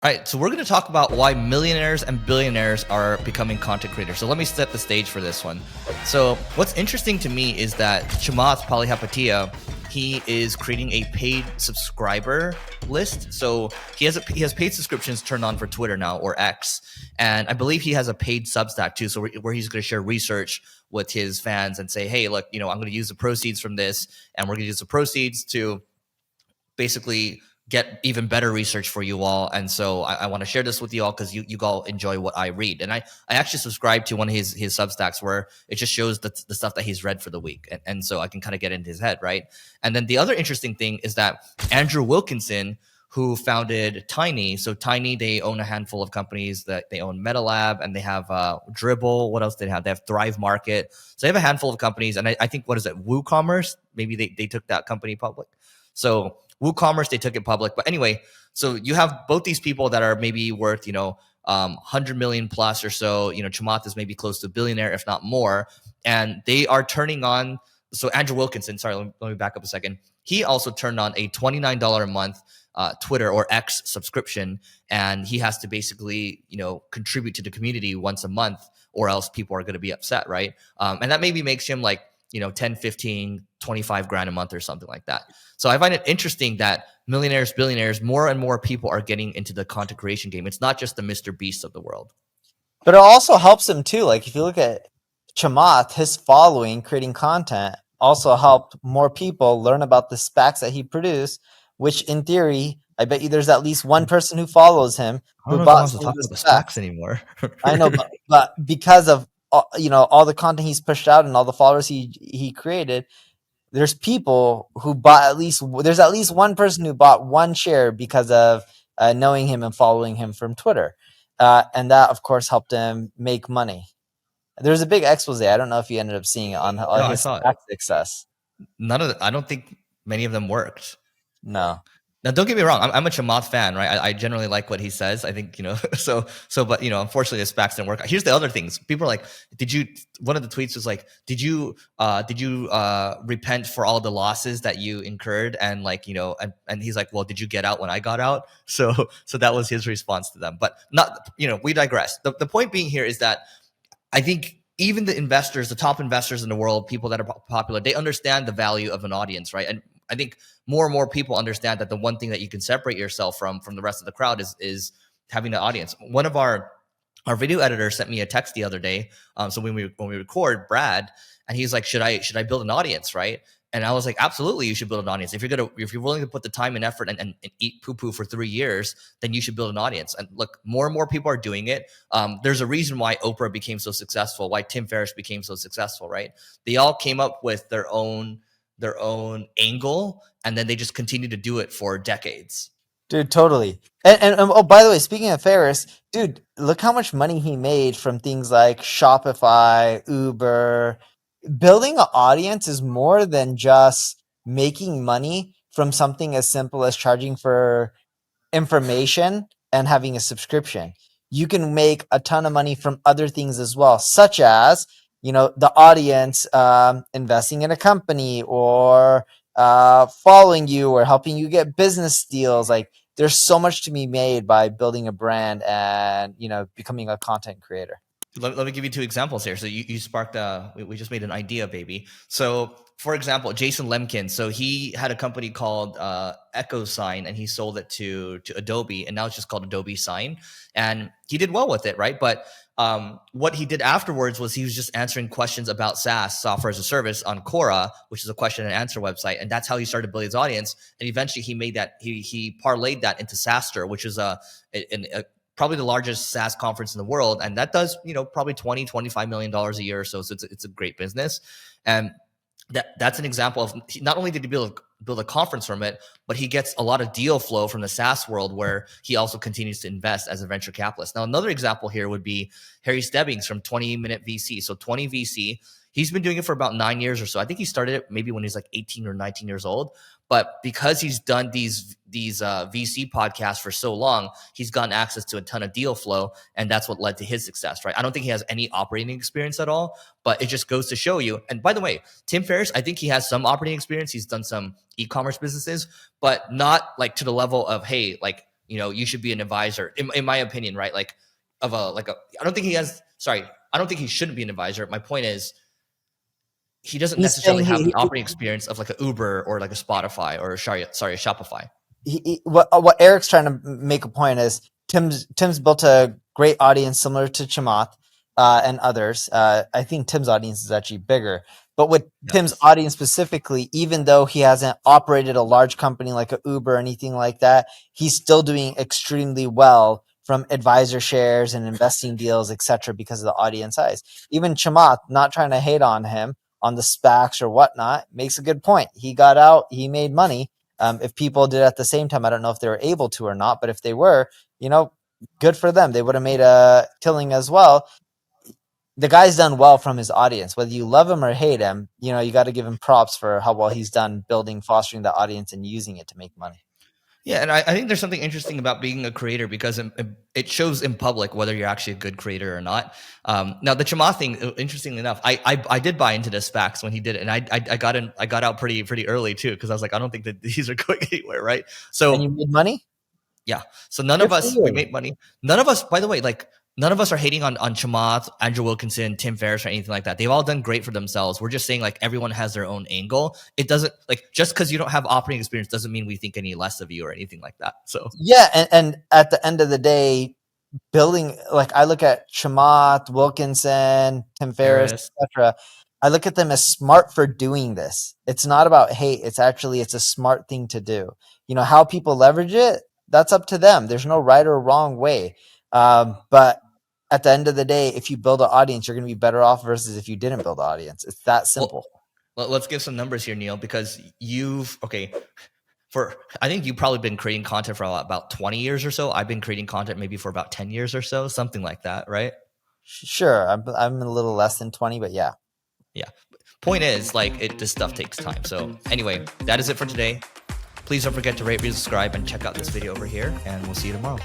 All right, so we're going to talk about why millionaires and billionaires are becoming content creators. So let me set the stage for this one. So what's interesting to me is that Chamath he is creating a paid subscriber list. So he has paid subscriptions turned on for Twitter now, or X, and I believe he has a paid Substack too. So where he's going to share research with his fans and say, hey, look, I'm going to use the proceeds from this, and we're going to use the proceeds to basically get even better research for you all. And so I want to share this with you all because you all enjoy what I read. And I actually subscribe to one of his Substacks where it just shows the stuff that he's read for the week. And so I can kind of get into his head, right? And then the other interesting thing is that Andrew Wilkinson, who founded Tiny. So Tiny, they own a handful of companies. That they own MetaLab, and they have Dribble. What else do they have? They have Thrive Market. So they have a handful of companies. And I think, what is it? WooCommerce? Maybe they took that company public. So WooCommerce, they took it public. But anyway, so you have both these people that are maybe worth, 100 million plus or so. Chamath is maybe close to a billionaire, if not more. And they are turning on. So Andrew Wilkinson, sorry, let me back up a second. He also turned on a $29 a month Twitter or X subscription. And he has to basically, contribute to the community once a month, or else people are going to be upset, right? And that maybe makes him like, 10, 15, 25 grand a month or something like that. So I find it interesting that millionaires, billionaires, more and more people are getting into the content creation game. It's not just the Mr. Beast of the world. But it also helps him too. Like if you look at Chamath, his following, creating content, also helped more people learn about the SPACs that he produced, which in theory, I bet you there's at least one person who follows him who bought some of the SPACs anymore. I know, but because of all the content he's pushed out and all the followers he created, there's people who bought there's at least one person who bought one share because of knowing him and following him from Twitter. And that, of course, helped him make money. There was a big expose. I don't know if you ended up seeing it on his success. I don't think many of them worked. No. Now, don't get me wrong. I'm a Chamath fan, right? I generally like what he says. I think, but, unfortunately the SPACs didn't work. Here's the other things. People are like, one of the tweets was like, did you repent for all the losses that you incurred? And like, and he's like, well, did you get out when I got out? So that was his response to them, but not, we digress. The point being here is that I think even the investors, the top investors in the world, people that are popular, they understand the value of an audience, right? And I think more and more people understand that the one thing that you can separate yourself from the rest of the crowd is having an audience. One of our video editors sent me a text the other day. So when we record, Brad, and he's like, should I build an audience, right? And I was like, absolutely, you should build an audience. If you're willing to put the time and effort and eat poo-poo for 3 years, then you should build an audience. And look, more and more people are doing it. There's a reason why Oprah became so successful, why Tim Ferriss became so successful, right? They all came up with their own angle, and then they just continue to do it for decades. Dude, totally. And oh, by the way, speaking of Ferriss, dude, look how much money he made from things like Shopify, Uber. Building an audience is more than just making money from something as simple as charging for information and having a subscription. You can make a ton of money from other things as well, such as, the audience investing in a company or following you or helping you get business deals. Like there's so much to be made by building a brand and, becoming a content creator. Let me give you 2 examples here. So you sparked we just made an idea, baby. So for example, Jason Lemkin. So he had a company called Echo Sign, and he sold it to Adobe, and now it's just called Adobe Sign. And he did well with it, right? But what he did afterwards was he was just answering questions about SaaS, software as a service, on Quora, which is a question and answer website. And that's how he started building his audience. And eventually he made that, he parlayed that into SaaStr, which is probably the largest SaaS conference in the world. And that does, probably $20-25 million a year or so. So it's a great business. And that's an example of, not only did he build a conference from it, but he gets a lot of deal flow from the SaaS world, where he also continues to invest as a venture capitalist. Now, another example here would be Harry Stebbings from 20-Minute VC. So 20 VC, he's been doing it for about 9 years or so. I think he started it maybe when he's like 18 or 19 years old. But because he's done these VC podcasts for so long, he's gotten access to a ton of deal flow, and that's what led to his success, right? I don't think he has any operating experience at all, but it just goes to show you. And by the way, Tim Ferriss, I think he has some operating experience. He's done some e-commerce businesses, but not like to the level of, hey, like, you should be an advisor. In my opinion, right? Like I don't think he has. Sorry, I don't think he shouldn't be an advisor. My point is, he doesn't He's necessarily saying have the operating experience of like a Uber or like a Spotify or a Shopify. what Eric's trying to make a point is Tim's built a great audience similar to Chamath and others. I think Tim's audience is actually bigger, but with Tim's Yes. audience specifically, even though he hasn't operated a large company like a Uber or anything like that, he's still doing extremely well from advisor shares and investing deals, etc., because of the audience size. Even Chamath, not trying to hate on him on the SPACs or whatnot, makes a good point. He got out, he made money. If people did at the same time, I don't know if they were able to or not, but if they were, good for them. They would have made a killing as well. The guy's done well from his audience. Whether you love him or hate him, you got to give him props for how well he's done building, fostering the audience and using it to make money. Yeah, and I think there's something interesting about being a creator because it shows in public whether you're actually a good creator or not. Now the Chamath thing, interestingly enough, I did buy into the SPACs when he did it, and I got out pretty early too because I was like, I don't think that these are going anywhere, right? So And you made money? yeah, so none Good of for us you. we made money. None of us, by the way, like none of us are hating on Chamath, Andrew Wilkinson, Tim Ferriss, or anything like that. They've all done great for themselves. We're just saying like everyone has their own angle. It doesn't like just because you don't have operating experience doesn't mean we think any less of you or anything like that. So Yeah, and at the end of the day, building, like, I look at Chamath, Wilkinson, Tim Ferriss, Ferriss. etc. I look at them as smart for doing this. It's not about hate. It's a smart thing to do. How people leverage it, that's up to them. There's no right or wrong way. But at the end of the day, if you build an audience, you're going to be better off versus if you didn't build an audience. It's that simple. Well, let's give some numbers here, Neil, because I think you've probably been creating content for about 20 years or so. I've been creating content maybe for about 10 years or so, something like that, right? Sure, I'm a little less than 20, but yeah. Yeah. Point is, like, this stuff takes time. So anyway, that is it for today. Please don't forget to rate, subscribe, and check out this video over here, and we'll see you tomorrow.